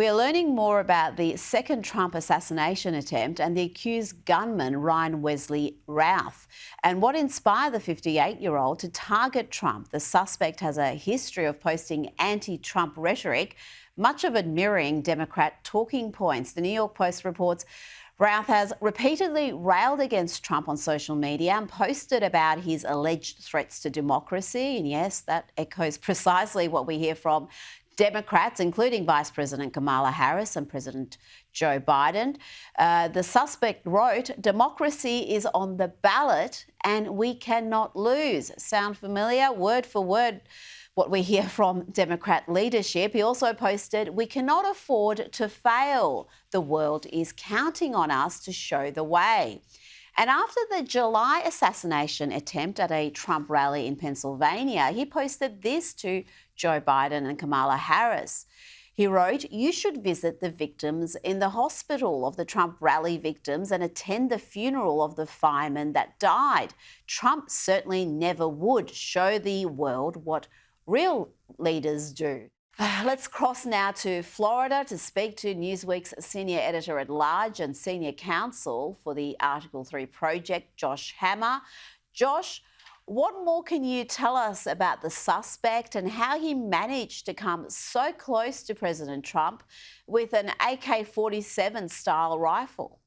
We are learning more about the second Trump assassination attempt and the accused gunman, Ryan Wesley Routh, and what inspired the 58-year-old to target Trump. The suspect has a history of posting anti-Trump rhetoric, much of it mirroring Democrat talking points. The New York Post reports Routh has repeatedly railed against Trump on social media and posted about his alleged threats to democracy. And yes, that echoes precisely what we hear from Democrats, including Vice President Kamala Harris and President Joe Biden. The suspect wrote, "Democracy is on the ballot and we cannot lose." Sound familiar? Word for word what we hear from Democrat leadership. He also posted, "We cannot afford to fail. The world is counting on us to show the way." And after the July assassination attempt at a Trump rally in Pennsylvania, he posted this to Joe Biden and Kamala Harris. He wrote, "You should visit the victims in the hospital of the Trump rally victims and attend the funeral of the firemen that died. Trump certainly never would show the world what real leaders do." Let's cross now to Florida to speak to Newsweek's senior editor-at-large and senior counsel for the Article 3 project, Josh Hammer. Josh, what more can you tell us about the suspect and how he managed to come so close to President Trump with an AK-47 style rifle?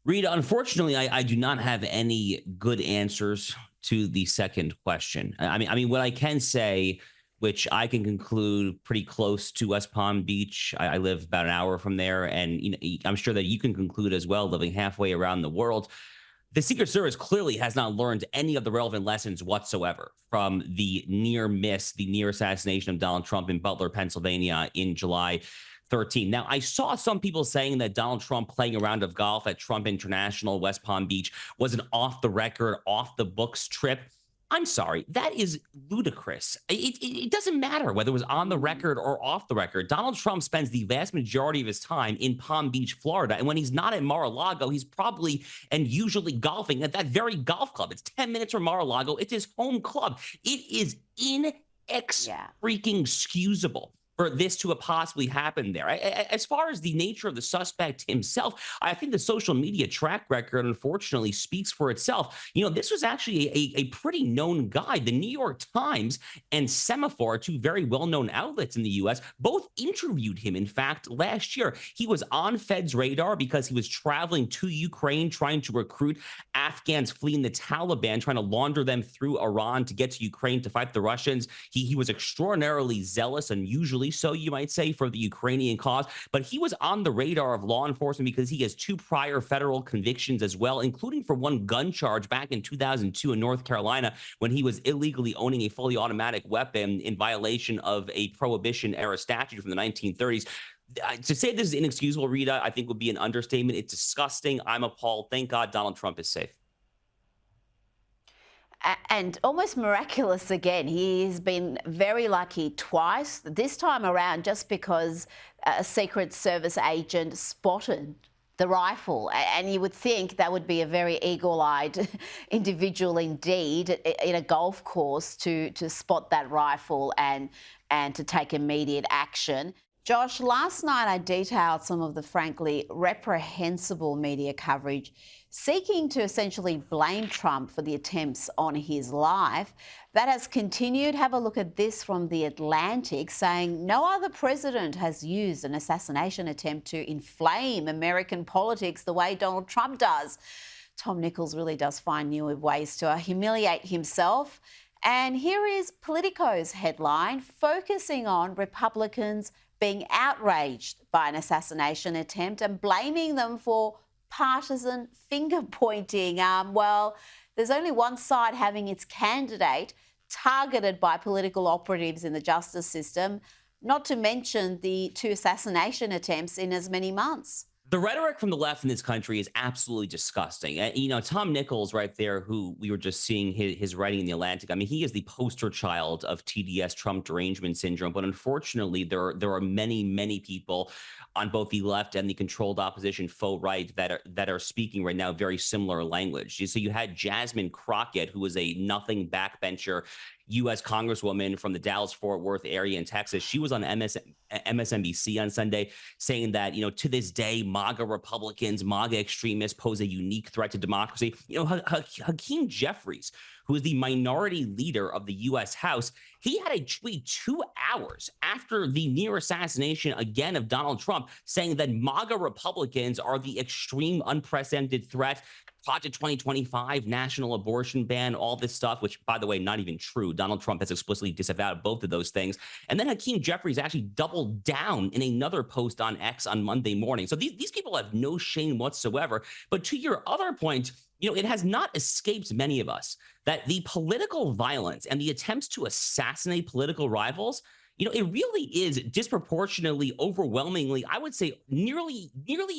Rita, unfortunately, I do not have any good answers to the second question. I mean, what I can say, which I can conclude pretty close to West Palm Beach. I live about an hour from there, and I'm sure that you can conclude as well, living halfway around the world. The Secret Service clearly has not learned any of the relevant lessons whatsoever from the near miss, the near assassination of Donald Trump in Butler, Pennsylvania in July 13. Now, I saw some people saying that Donald Trump playing a round of golf at Trump International, West Palm Beach, was an off the record, off the books trip. I'm sorry, that is ludicrous. It doesn't matter whether it was on the record or off the record. Donald Trump spends the vast majority of his time in Palm Beach, Florida. And when he's not at Mar-a-Lago, he's probably and usually golfing at that very golf club. It's 10 minutes from Mar-a-Lago. It's his home club. It is inex-freaking-scusable for this to have possibly happened there. As far as the nature of the suspect himself, I think the social media track record, unfortunately, speaks for itself. This was actually a pretty known guy. The New York Times and Semaphore, two very well-known outlets in the U.S., both interviewed him. In fact, last year, he was on Fed's radar because he was traveling to Ukraine, trying to recruit Afghans fleeing the Taliban, trying to launder them through Iran to get to Ukraine to fight the Russians. He was extraordinarily zealous, unusually so, you might say, for the Ukrainian cause. But he was on the radar of law enforcement because he has two prior federal convictions as well, including for one gun charge back in 2002 in North Carolina when he was illegally owning a fully automatic weapon in violation of a Prohibition-era statute from the 1930s. To say this is inexcusable, Rita, I think would be an understatement. It's disgusting. I'm appalled. Thank God Donald Trump is safe. And almost miraculous again. He's been very lucky twice, this time around just because a Secret Service agent spotted the rifle. And you would think that would be a very eagle-eyed individual indeed in a golf course to spot that rifle and to take immediate action. Josh, last night I detailed some of the frankly reprehensible media coverage seeking to essentially blame Trump for the attempts on his life. That has continued. Have a look at this from The Atlantic, saying no other president has used an assassination attempt to inflame American politics the way Donald Trump does. Tom Nichols really does find new ways to humiliate himself. And here is Politico's headline, focusing on Republicans being outraged by an assassination attempt and blaming them for partisan finger-pointing. Well, there's only one side having its candidate targeted by political operatives in the justice system, not to mention the two assassination attempts in as many months. The rhetoric from the left in this country is absolutely disgusting. Tom Nichols right there, who we were just seeing his writing in The Atlantic, I mean, he is the poster child of TDS, Trump derangement syndrome. But unfortunately, there are many, many people on both the left and the controlled opposition faux right that are speaking right now very similar language. So you had Jasmine Crockett, who was a nothing backbencher U.S. Congresswoman from the Dallas-Fort Worth area in Texas. She was on MSNBC on Sunday saying that, to this day, MAGA Republicans, MAGA extremists pose a unique threat to democracy. Hakeem Jeffries, who is the minority leader of the U.S. House, he had a tweet 2 hours after the near assassination again of Donald Trump saying that MAGA Republicans are the extreme unprecedented threat. Project 2025, national abortion ban, all this stuff, which, by the way, not even true. Donald Trump has explicitly disavowed both of those things. And then Hakeem Jeffries actually doubled down in another post on X on Monday morning. So these people have no shame whatsoever. But to your other point, it has not escaped many of us that the political violence and the attempts to assassinate political rivals, it really is disproportionately, overwhelmingly, I would say nearly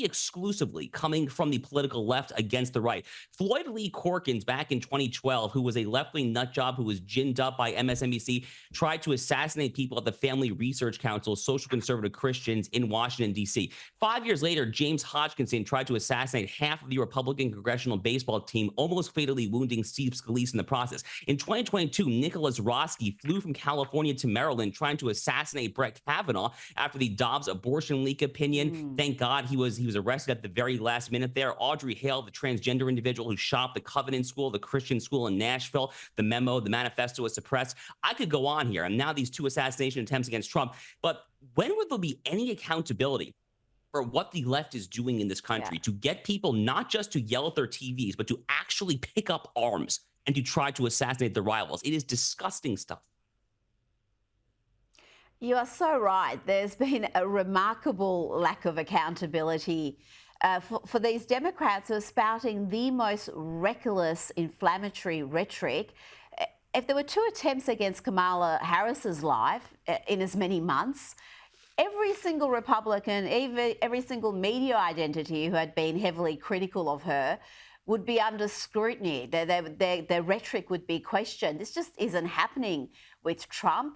exclusively coming from the political left against the right. Floyd Lee Corkins back in 2012, who was a left-wing nutjob who was ginned up by MSNBC, tried to assassinate people at the Family Research Council, social conservative Christians in Washington, D.C. 5 years later, James Hodgkinson tried to assassinate half of the Republican congressional baseball team, almost fatally wounding Steve Scalise in the process. In 2022, Nicholas Roski flew from California to Maryland trying to assassinate Brett Kavanaugh after the Dobbs abortion leak opinion. Thank God he was arrested at the very last minute there. Audrey Hale, the transgender individual who shot up the Covenant School, the Christian school in Nashville, the memo, the manifesto was suppressed. I could go on here. And now these 2 assassination attempts against Trump. But when will there be any accountability for what the left is doing in this country to get people not just to yell at their TVs, but to actually pick up arms and to try to assassinate their rivals? It is disgusting stuff. You are so right. There's been a remarkable lack of accountability for these Democrats who are spouting the most reckless, inflammatory rhetoric. If there were 2 attempts against Kamala Harris's life in as many months, every single Republican, even every single media identity who had been heavily critical of her would be under scrutiny. Their rhetoric would be questioned. This just isn't happening with Trump.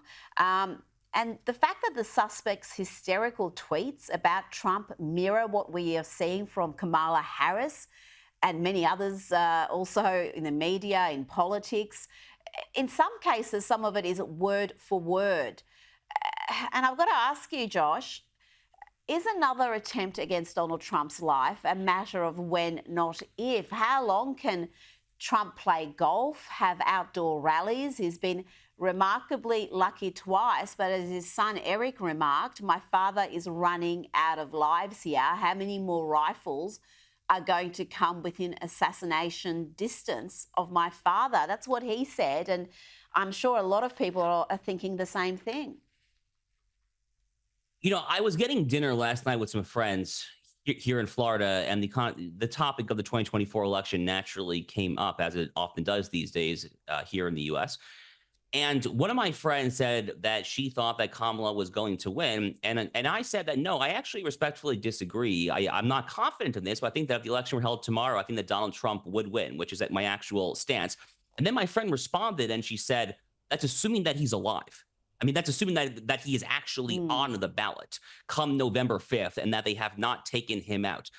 And the fact that the suspect's hysterical tweets about Trump mirror what we are seeing from Kamala Harris and many others also in the media, in politics, in some cases, some of it is word for word. And I've got to ask you, Josh, is another attempt against Donald Trump's life a matter of when, not if? How long can Trump play golf, have outdoor rallies? He's been remarkably lucky twice, but as his son Eric remarked, my father is running out of lives here. How many more rifles are going to come within assassination distance of my father? That's what he said, and I'm sure a lot of people are thinking the same thing. I was getting dinner last night with some friends here in Florida, and the topic of the 2024 election naturally came up, as it often does these days here in the U.S. And one of my friends said that she thought that Kamala was going to win. And I said that, no, I actually respectfully disagree. I'm not confident in this, but I think that if the election were held tomorrow, I think that Donald Trump would win, which is my actual stance. And then my friend responded and she said, that's assuming that he's alive. I mean, that's assuming that he is actually on the ballot come November 5th and that they have not taken him out.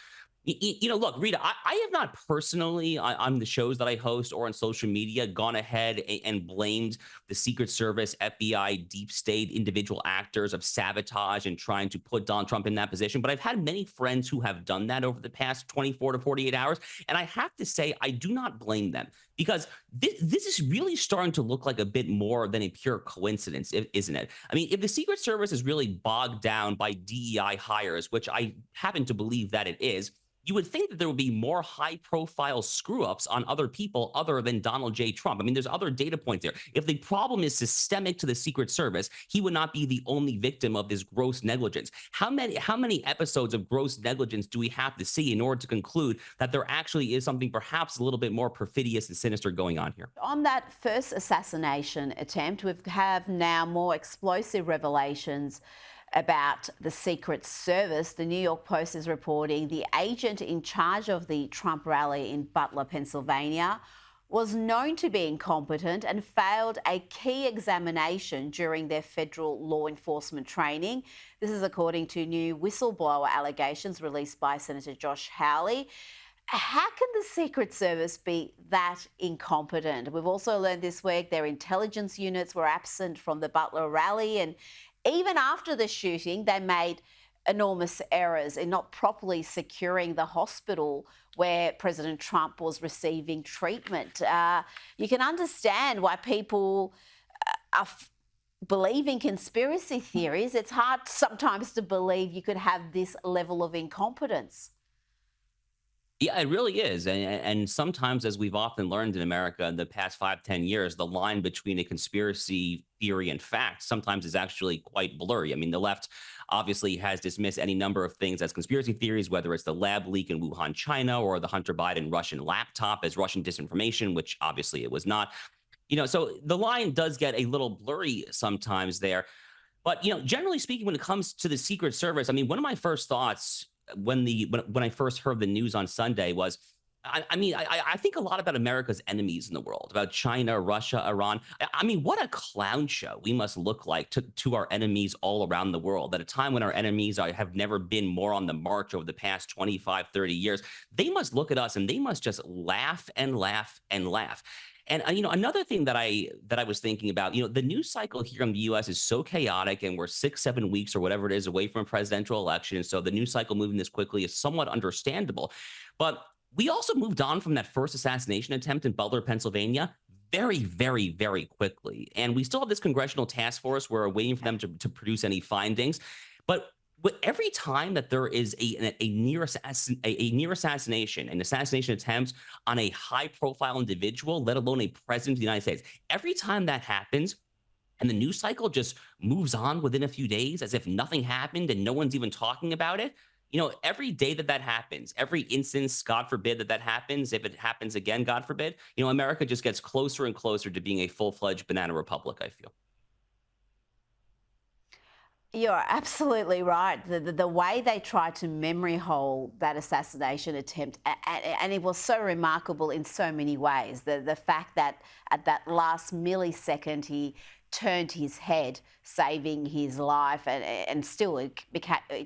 Look, Rita, I have not personally on the shows that I host or on social media gone ahead and blamed the Secret Service, FBI, deep state, individual actors of sabotage and trying to put Donald Trump in that position. But I've had many friends who have done that over the past 24 to 48 hours. And I have to say, I do not blame them, because this is really starting to look like a bit more than a pure coincidence, isn't it? I mean, if the Secret Service is really bogged down by DEI hires, which I happen to believe that it is, you would think that there would be more high-profile screw-ups on other people other than Donald J. Trump. I mean, there's other data points there. If the problem is systemic to the Secret Service, he would not be the only victim of this gross negligence. How many episodes of gross negligence do we have to see in order to conclude that there actually is something perhaps a little bit more perfidious and sinister going on here? On that first assassination attempt, we have now more explosive revelations about the Secret Service. The New York Post is reporting the agent in charge of the Trump rally in Butler, Pennsylvania, was known to be incompetent and failed a key examination during their federal law enforcement training. This is according to new whistleblower allegations released by Senator Josh Hawley. How can the Secret Service be that incompetent? We've also learned this week their intelligence units were absent from the Butler rally, and even after the shooting, they made enormous errors in not properly securing the hospital where President Trump was receiving treatment. You can understand why people are believing conspiracy theories. It's hard sometimes to believe you could have this level of incompetence. Yeah, it really is. And sometimes, as we've often learned in America in the past 5, 10 years, the line between a conspiracy theory and fact sometimes is actually quite blurry. I mean, the left obviously has dismissed any number of things as conspiracy theories, whether it's the lab leak in Wuhan, China, or the Hunter Biden Russian laptop as Russian disinformation, which obviously it was not. So the line does get a little blurry sometimes there. But generally speaking, when it comes to the Secret Service, I mean, one of my first thoughts when I first heard the news on Sunday was, I think a lot about America's enemies in the world, about China, Russia, Iran. I mean, what a clown show we must look like to our enemies all around the world at a time when our enemies have never been more on the march over the past 25, 30 years. They must look at us and they must just laugh and laugh and laugh. And another thing that I was thinking about, the news cycle here in the U.S. is so chaotic, and we're 6, 7 weeks or whatever it is away from a presidential election. So the news cycle moving this quickly is somewhat understandable. But we also moved on from that first assassination attempt in Butler, Pennsylvania, very, very, very quickly. And we still have this congressional task force. We're waiting for them to produce any findings. But every time that there is a near assassination, an assassination attempt on a high profile individual, let alone a president of the United States, every time that happens, and the news cycle just moves on within a few days as if nothing happened and no one's even talking about it. Every day that happens, every instance, God forbid that happens, if it happens again, God forbid, America just gets closer and closer to being a full-fledged banana republic, I feel. You're absolutely right. The way they tried to memory hole that assassination attempt, and it was so remarkable in so many ways. The fact that at that last millisecond he turned his head, saving his life, and still it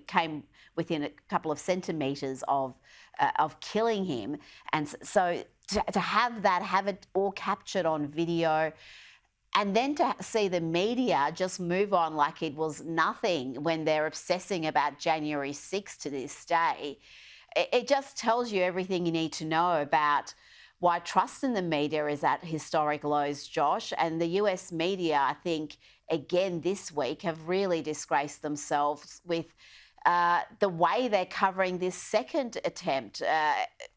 came within a couple of centimetres of killing him. And so to have it all captured on video. And then to see the media just move on like it was nothing when they're obsessing about January 6th to this day, it just tells you everything you need to know about why trust in the media is at historic lows, Josh. And the US media, I think, again this week have really disgraced themselves with the way they're covering this second attempt,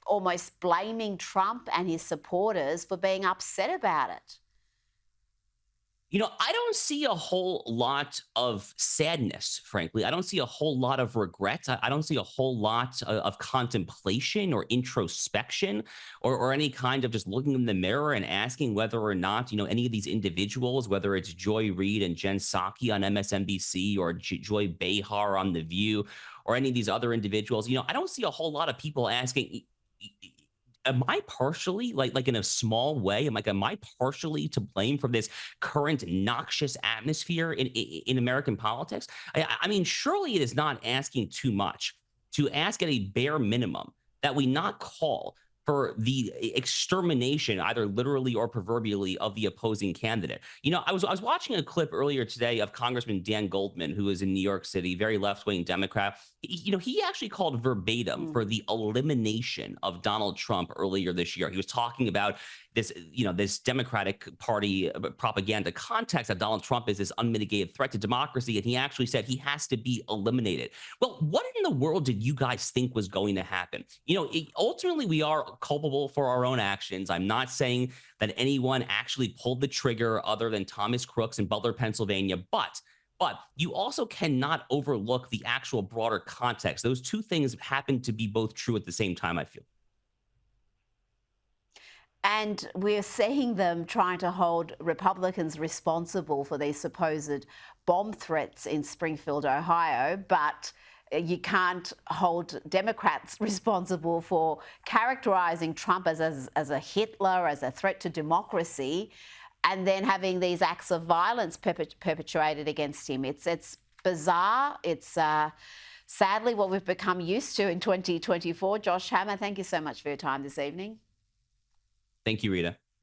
almost blaming Trump and his supporters for being upset about it. I don't see a whole lot of sadness, frankly. I don't see a whole lot of regret. I don't see a whole lot of contemplation or introspection or any kind of just looking in the mirror and asking whether or not, any of these individuals, whether it's Joy Reid and Jen Psaki on MSNBC or Joy Behar on The View or any of these other individuals, I don't see a whole lot of people asking, am I partially like in a small way? Am I partially to blame for this current noxious atmosphere in American politics? I mean, surely it is not asking too much to ask at a bare minimum that we not call for the extermination, either literally or proverbially, of the opposing candidate. I was watching a clip earlier today of Congressman Dan Goldman, who is in New York City, very left-wing Democrat. He actually called verbatim for the elimination of Donald Trump earlier this year. He was talking about this Democratic Party propaganda context that Donald Trump is this unmitigated threat to democracy, and he actually said he has to be eliminated. Well, what in the world did you guys think was going to happen? Ultimately, we are culpable for our own actions. I'm not saying that anyone actually pulled the trigger other than Thomas Crooks in Butler, Pennsylvania, but you also cannot overlook the actual broader context. Those two things happen to be both true at the same time, I feel. And we're seeing them trying to hold Republicans responsible for these supposed bomb threats in Springfield, Ohio, but you can't hold Democrats responsible for characterizing Trump as a Hitler, as a threat to democracy, and then having these acts of violence perpetrated against him. It's bizarre. It's sadly what we've become used to in 2024. Josh Hammer, thank you so much for your time this evening. Thank you, Rita.